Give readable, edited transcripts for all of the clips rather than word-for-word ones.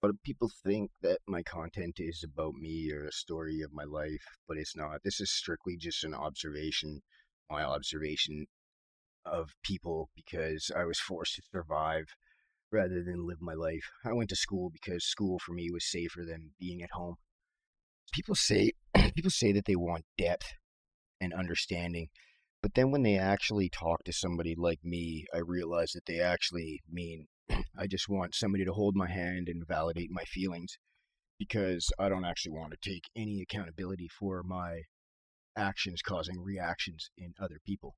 A lot of people think that my content is about me or a story of my life, but it's not. This is strictly just an observation, my observation of people because I was forced to survive rather than live my life. I went to school because school for me was safer than being at home. People say people say that they want depth and understanding, but then when they actually talk to somebody like me, I realize that they actually mean I just want somebody to hold my hand and validate my feelings because I don't actually want to take any accountability for my actions causing reactions in other people.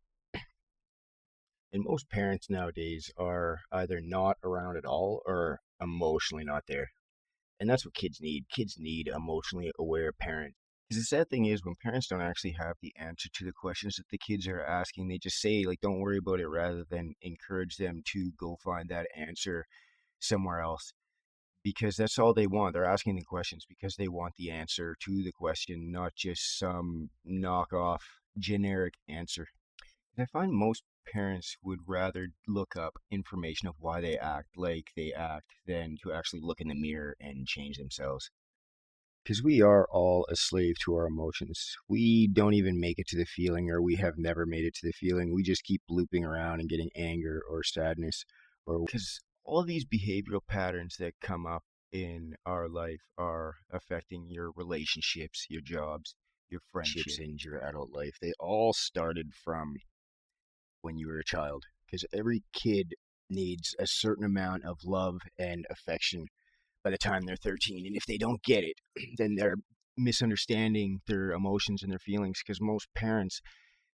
And most parents nowadays are either not around at all or emotionally not there. And that's what kids need. Kids need emotionally aware parents. Because the sad thing is, when parents don't actually have the answer to the questions that the kids are asking, they just say, like, don't worry about it, rather than encourage them to go find that answer somewhere else. Because that's all they want. They're asking the questions because they want the answer to the question, not just some knockoff generic answer. I find most parents would rather look up information of why they act like they act than to actually look in the mirror and change themselves. Because we are all a slave to our emotions. We don't even make it to the feeling, or we have never made it to the feeling. We just keep looping around and getting anger or sadness, or because all these behavioral patterns that come up in our life are affecting your relationships, your jobs, your friendships, and your adult life. They all started from when you were a child, because every kid needs a certain amount of love and affection by the time they're 13. And if they don't get it, then they're misunderstanding their emotions and their feelings, because most parents,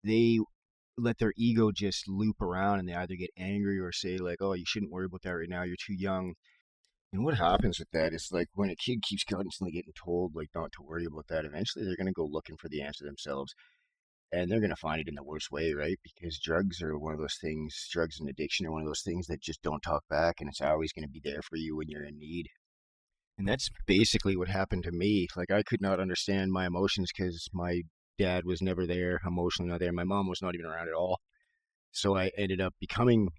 they let their ego just loop around and they either get angry or say, like, oh, you shouldn't worry about that right now, you're too young. And what happens with that is, like, when a kid keeps constantly getting told like not to worry about that, eventually they're going to go looking for the answer themselves, and they're going to find it in the worst way, right? Because drugs are one of those things, drugs and addiction are one of those things that just don't talk back, and it's always going to be there for you when you're in need. And that's basically what happened to me. Like, I could not understand my emotions because my dad was never there, emotionally not there. My mom was not even around at all. So I ended up becoming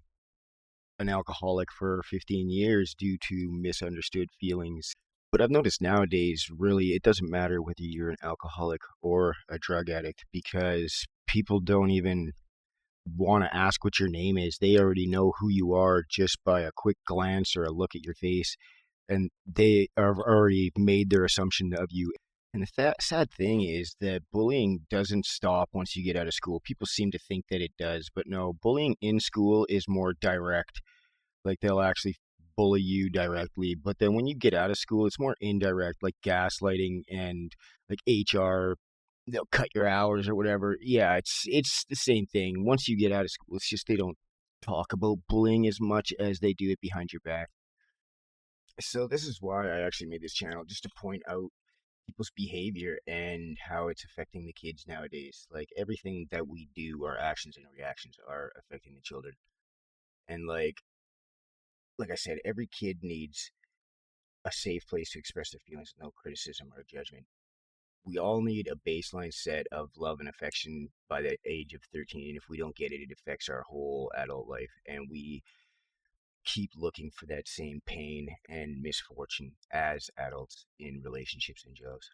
an alcoholic for 15 years due to misunderstood feelings. But I've noticed nowadays, really, it doesn't matter whether you're an alcoholic or a drug addict, because people don't even want to ask what your name is. They already know who you are just by a quick glance or a look at your face, and they have already made their assumption of you. And the sad thing is that bullying doesn't stop once you get out of school. People seem to think that it does, but no, bullying in school is more direct. Like, they'll actually bully you directly, but then when you get out of school, it's more indirect, like gaslighting and like HR. They'll cut your hours or whatever. Yeah, it's the same thing. Once you get out of school, it's just they don't talk about bullying as much as they do it behind your back. So this is why I actually made this channel, just to point out people's behavior and how it's affecting the kids nowadays. Like, everything that we do, our actions and reactions are affecting the children. And like I said, every kid needs a safe place to express their feelings with no criticism or judgment. We all need a baseline set of love and affection by the age of 13. And if we don't get it, it affects our whole adult life. And we keep looking for that same pain and misfortune as adults in relationships and jobs.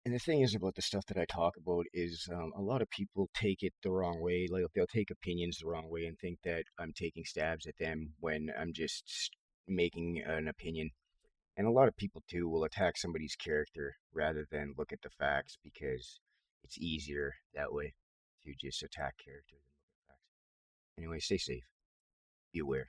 And the thing is about the stuff that I talk about is, a lot of people take it the wrong way. Like, they'll take opinions the wrong way and think that I'm taking stabs at them when I'm just making an opinion. And a lot of people too will attack somebody's character rather than look at the facts, because it's easier that way to just attack character than look at facts. Anyway, stay safe. Be aware.